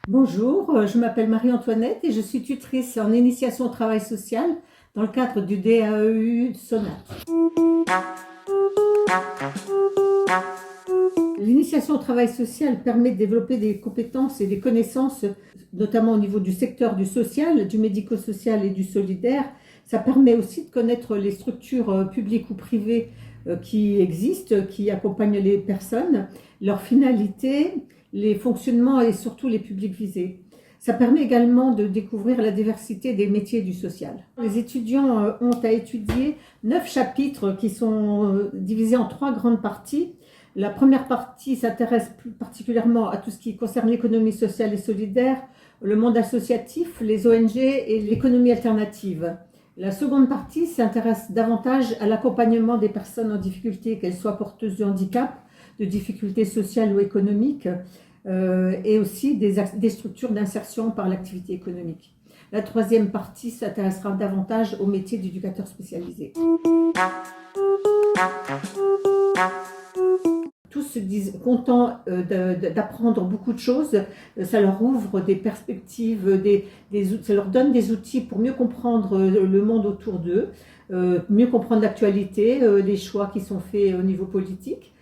Bonjour, je m'appelle Marie-Antoinette et je suis tutrice en initiation au travail social dans le cadre du DAEU Sonate. L'initiation au travail social permet de développer des compétences et des connaissances, notamment au niveau du secteur du social, du médico-social et du solidaire. Ça permet aussi de connaître les structures publiques ou privées qui existent, qui accompagnent les personnes, leurs finalités, les fonctionnements et surtout les publics visés. Ça permet également de découvrir la diversité des métiers du social. Les étudiants ont à étudier 9 chapitres qui sont divisés en 3 grandes parties. La première partie s'intéresse plus particulièrement à tout ce qui concerne l'économie sociale et solidaire, le monde associatif, les ONG et l'économie alternative. La seconde partie s'intéresse davantage à l'accompagnement des personnes en difficulté, qu'elles soient porteuses de handicap, de difficultés sociales ou économiques, et aussi des structures d'insertion par l'activité économique. La troisième partie s'intéressera davantage au métier d'éducateur spécialisé. Tous se disent contents d'apprendre beaucoup de choses, ça leur ouvre des perspectives, ça leur donne des outils pour mieux comprendre le monde autour d'eux, mieux comprendre l'actualité, les choix qui sont faits au niveau politique.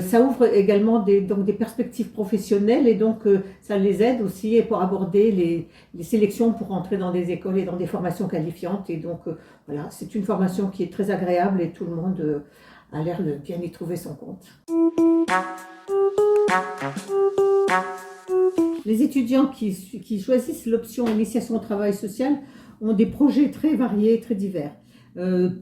Ça ouvre également des perspectives professionnelles et donc ça les aide aussi pour aborder les sélections pour entrer dans des écoles et dans des formations qualifiantes. Et donc voilà, c'est une formation qui est très agréable et tout le monde a l'air de bien y trouver son compte. Les étudiants qui choisissent l'option initiation au travail social ont des projets très variés, très divers.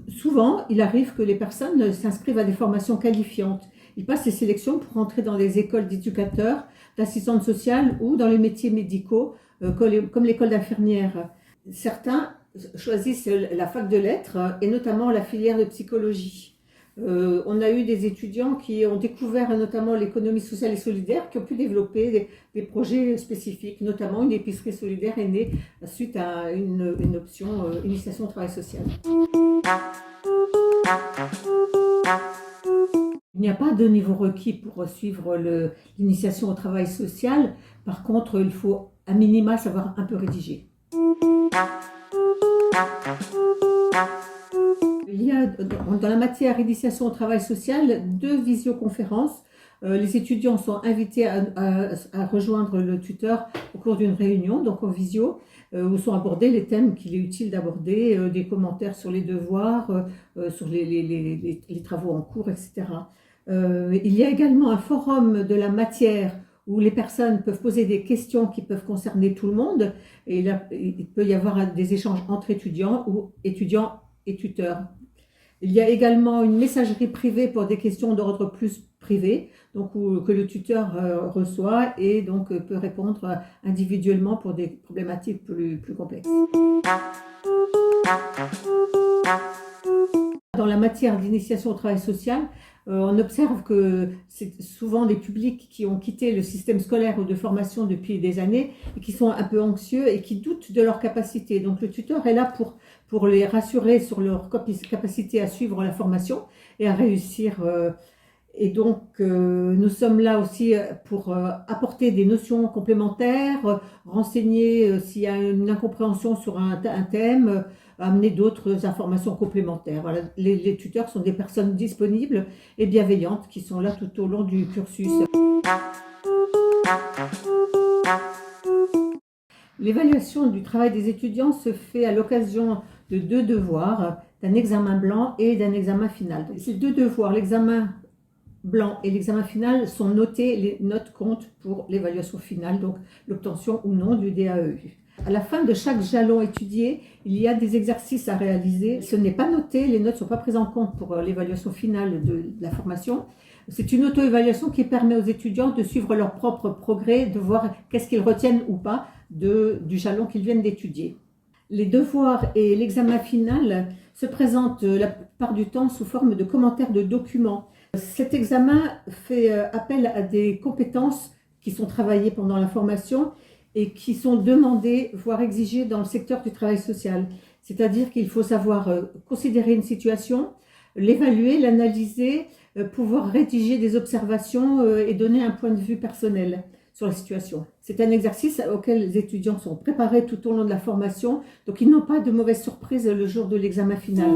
Souvent, il arrive que les personnes s'inscrivent à des formations qualifiantes. Ils passent les sélections pour entrer dans des écoles d'éducateurs, d'assistantes sociales ou dans les métiers médicaux, comme l'école d'infirmière. Certains choisissent la fac de lettres et notamment la filière de psychologie. On a eu des étudiants qui ont découvert notamment l'économie sociale et solidaire, qui ont pu développer des projets spécifiques, notamment une épicerie solidaire est née suite à une option initiation au travail social. Il n'y a pas de niveau requis pour suivre l'initiation au travail social. Par contre, il faut à minima savoir un peu rédiger. Il y a dans la matière initiation au travail social 2 visioconférences. Les étudiants sont invités à rejoindre le tuteur au cours d'une réunion, donc en visio, où sont abordés les thèmes qu'il est utile d'aborder, des commentaires sur les devoirs, sur les travaux en cours, etc. Il y a également un forum de la matière où les personnes peuvent poser des questions qui peuvent concerner tout le monde. Et là, il peut y avoir des échanges entre étudiants ou étudiants et tuteurs. Il y a également une messagerie privée pour des questions d'ordre plus privé, donc que le tuteur reçoit et donc peut répondre individuellement pour des problématiques plus complexes. Dans la matière d'initiation au travail social, on observe que c'est souvent des publics qui ont quitté le système scolaire ou de formation depuis des années et qui sont un peu anxieux et qui doutent de leur capacité. Donc le tuteur est là pour les rassurer sur leur capacité à suivre la formation et à réussir. Et donc nous sommes là aussi pour apporter des notions complémentaires, renseigner s'il y a une incompréhension sur un thème, amener d'autres informations complémentaires. Voilà, les tuteurs sont des personnes disponibles et bienveillantes qui sont là tout au long du cursus. L'évaluation du travail des étudiants se fait à l'occasion de 2 devoirs, d'un examen blanc et d'un examen final. Ces 2 devoirs, l'examen blanc et l'examen final, sont notés, les notes comptent pour l'évaluation finale, donc l'obtention ou non du DAEU. À la fin de chaque jalon étudié, il y a des exercices à réaliser. Ce n'est pas noté, les notes ne sont pas prises en compte pour l'évaluation finale de la formation. C'est une auto-évaluation qui permet aux étudiants de suivre leur propre progrès, de voir qu'est-ce qu'ils retiennent ou pas du jalon qu'ils viennent d'étudier. Les devoirs et l'examen final se présentent la plupart du temps sous forme de commentaires de documents. Cet examen fait appel à des compétences qui sont travaillées pendant la formation et qui sont demandées, voire exigées dans le secteur du travail social. C'est-à-dire qu'il faut savoir considérer une situation, l'évaluer, l'analyser, pouvoir rédiger des observations et donner un point de vue personnel sur la situation. C'est un exercice auquel les étudiants sont préparés tout au long de la formation, donc ils n'ont pas de mauvaises surprises le jour de l'examen final.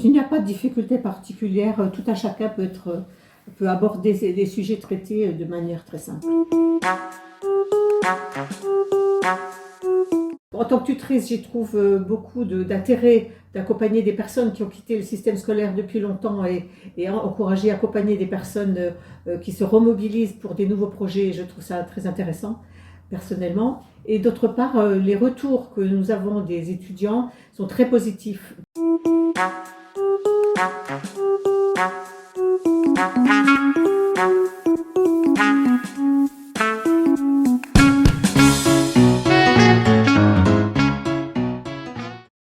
Il n'y a pas de difficulté particulière, tout un chacun peut aborder les sujets traités de manière très simple. En tant que tutrice, j'y trouve beaucoup d'intérêt d'accompagner des personnes qui ont quitté le système scolaire depuis longtemps et encourager, accompagner des personnes qui se remobilisent pour des nouveaux projets. Je trouve ça très intéressant, personnellement. Et d'autre part, les retours que nous avons des étudiants sont très positifs.